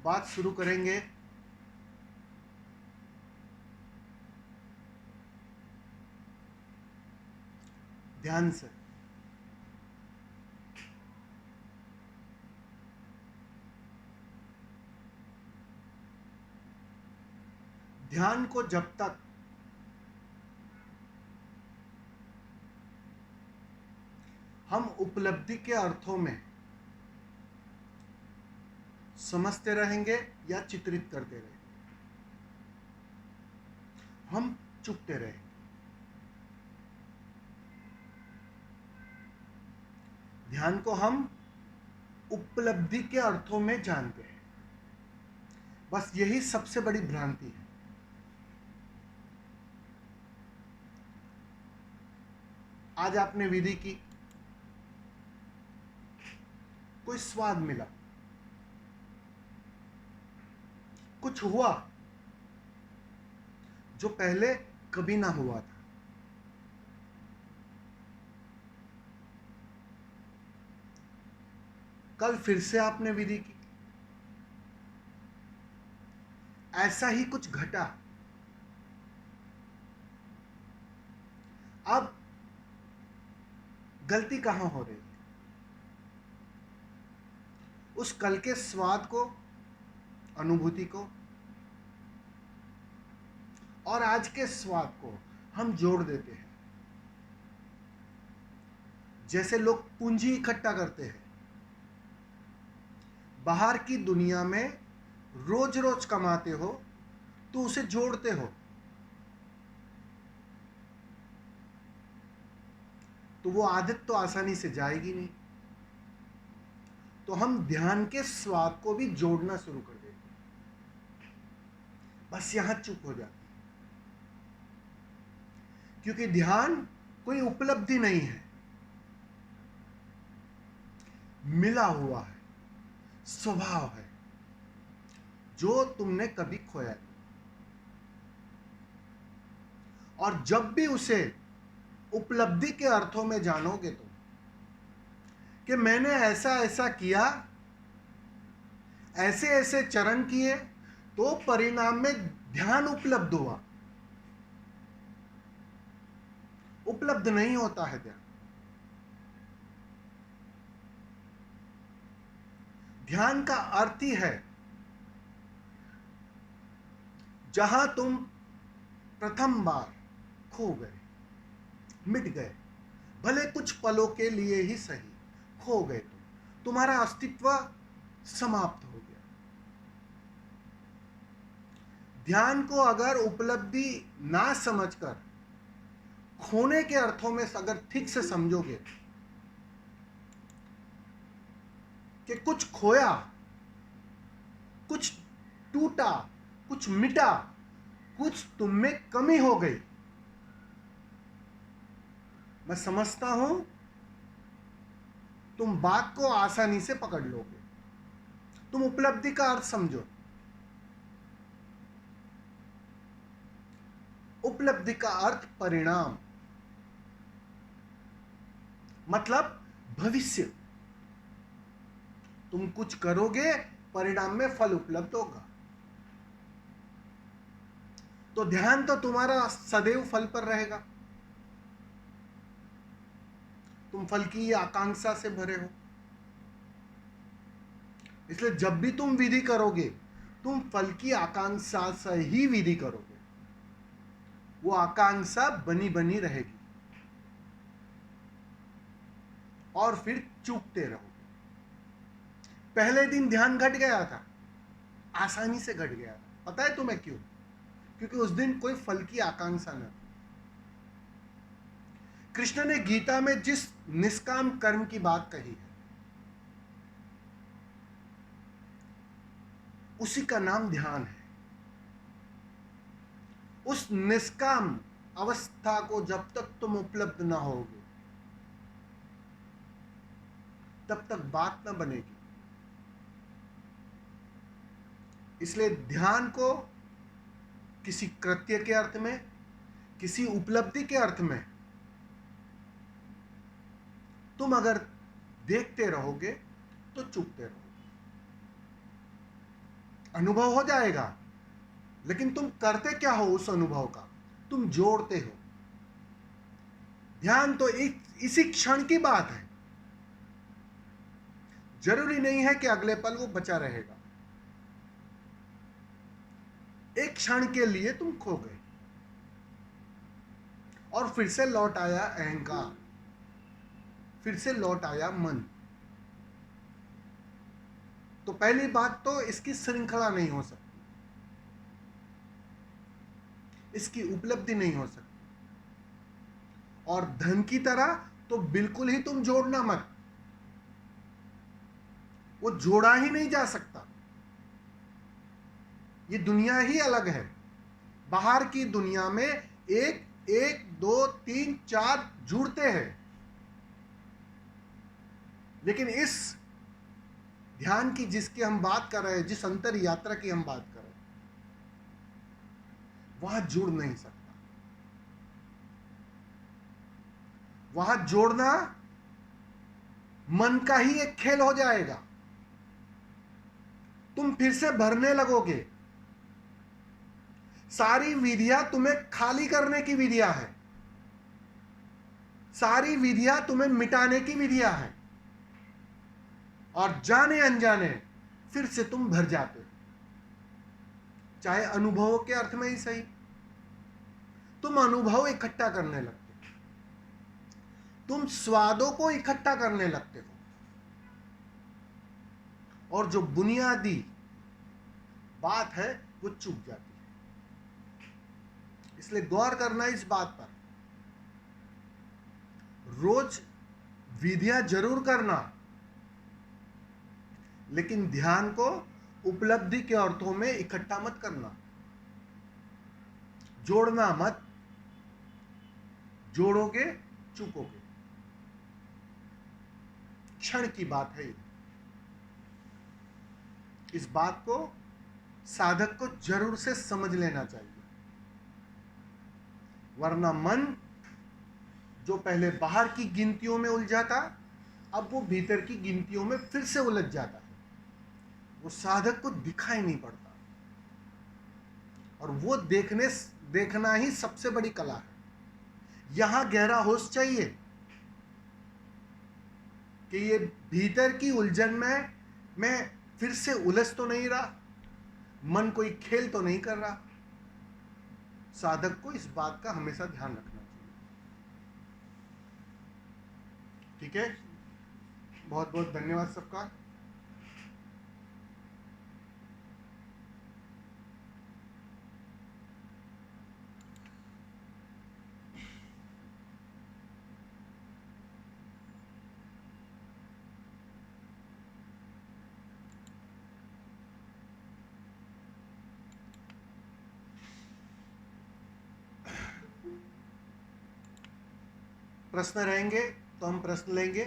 बात शुरू करेंगे ध्यान से। ध्यान को जब तक हम उपलब्धि के अर्थों में समझते रहेंगे या चित्रित करते रहेंगे, हम चुकते रहेंगे। ध्यान को हम उपलब्धि के अर्थों में जानते हैं, बस यही सबसे बड़ी भ्रांति है। आज आपने विधि की, कोई स्वाद मिला, कुछ हुआ जो पहले कभी ना हुआ था। कल फिर से आपने विधि की, ऐसा ही कुछ घटा। अब गलती कहां हो रही है? उस कल के स्वाद को, अनुभूति को और आज के स्वाद को हम जोड़ देते हैं। जैसे लोग पूंजी इकट्ठा करते हैं, बाहर की दुनिया में रोज रोज कमाते हो तो उसे जोड़ते हो, तो वो आदत तो आसानी से जाएगी नहीं। तो हम ध्यान के स्वाद को भी जोड़ना शुरू कर देते हैं, बस यहां चुप हो जाती है। क्योंकि ध्यान कोई उपलब्धि नहीं है, मिला हुआ है, स्वभाव है जो तुमने कभी खोया नहीं। और जब भी उसे उपलब्धि के अर्थों में जानोगे तुम कि मैंने ऐसा ऐसा किया, ऐसे ऐसे चरण किए, तो परिणाम में ध्यान उपलब्ध हुआ। उपलब्ध नहीं होता है ध्यान। ध्यान का अर्थ ही है जहां तुम प्रथम बार खो गए, मिट गए, भले कुछ पलों के लिए ही सही, खो गए, तुम्हारा अस्तित्व समाप्त हो गया। ध्यान को अगर उपलब्धि ना समझकर खोने के अर्थों में अगर ठीक से समझोगे कि कुछ खोया, कुछ टूटा, कुछ मिटा, कुछ तुम में कमी हो गई, मैं समझता हूं तुम बात को आसानी से पकड़ लोगे। तुम उपलब्धि का अर्थ समझो। उपलब्धि का अर्थ परिणाम, मतलब भविष्य। तुम कुछ करोगे, परिणाम में फल उपलब्ध होगा। तो ध्यान तो तुम्हारा सदैव फल पर रहेगा। तुम फल की आकांक्षा से भरे हो, इसलिए जब भी तुम विधि करोगे, तुम फल की आकांक्षा से ही विधि करोगे। वो आकांक्षा बनी बनी रहेगी और फिर चूकते रहोगे। पहले दिन ध्यान घट गया था, आसानी से घट गया था। पता है तुम्हें क्यों? क्योंकि उस दिन कोई फल की आकांक्षा न थी। कृष्ण ने गीता में जिस निष्काम कर्म की बात कही है, उसी का नाम ध्यान है। उस निष्काम अवस्था को जब तक तुम उपलब्ध ना होगे, तब तक बात ना बनेगी। इसलिए ध्यान को किसी कृत्य के अर्थ में, किसी उपलब्धि के अर्थ में तुम अगर देखते रहोगे तो चूकते रहोगे। अनुभव हो जाएगा, लेकिन तुम करते क्या हो उस अनुभव का? तुम जोड़ते हो। ध्यान तो इसी क्षण की बात है। जरूरी नहीं है कि अगले पल वो बचा रहेगा। एक क्षण के लिए तुम खो गए और फिर से लौट आया अहंकार, फिर से लौट आया मन। तो पहली बात तो इसकी श्रृंखला नहीं हो सकती, इसकी उपलब्धि नहीं हो सकती। और धन की तरह तो बिल्कुल ही तुम जोड़ना मत, वो जोड़ा ही नहीं जा सकता। ये दुनिया ही अलग है। बाहर की दुनिया में एक एक दो तीन चार जुड़ते हैं, लेकिन इस ध्यान की जिसकी हम बात कर रहे हैं, जिस अंतर यात्रा की हम बात कर रहे हैं, वहां जुड़ नहीं सकता। वहां जोड़ना मन का ही एक खेल हो जाएगा। तुम फिर से भरने लगोगे। सारी विधियां तुम्हें खाली करने की विधियां हैं, सारी विधियां तुम्हें मिटाने की विधियां हैं, और जाने अनजाने फिर से तुम भर जाते हो। चाहे अनुभवों के अर्थ में ही सही, तुम अनुभव इकट्ठा करने लगते हो, तुम स्वादों को इकट्ठा करने लगते हो, और जो बुनियादी बात है वो चूक जाती है। इसलिए गौर करना इस बात पर। रोज विधियां जरूर करना, लेकिन ध्यान को उपलब्धि के अर्थों में इकट्ठा मत करना। जोड़ना मत, जोड़ोगे चूकोगे। क्षण की बात है ये। इस बात को साधक को जरूर से समझ लेना चाहिए, वरना मन जो पहले बाहर की गिनतियों में उलझा था, अब वो भीतर की गिनतियों में फिर से उलझ जाता है। वो साधक को दिखाई नहीं पड़ता, और वो देखना ही सबसे बड़ी कला है। यहां गहरा होश चाहिए कि ये भीतर की उलझन में मैं फिर से उलझ तो नहीं रहा, मन कोई खेल तो नहीं कर रहा। साधक को इस बात का हमेशा ध्यान रखना चाहिए। ठीक है, बहुत बहुत धन्यवाद सबका। प्रश्न रहेंगे तो हम प्रश्न लेंगे।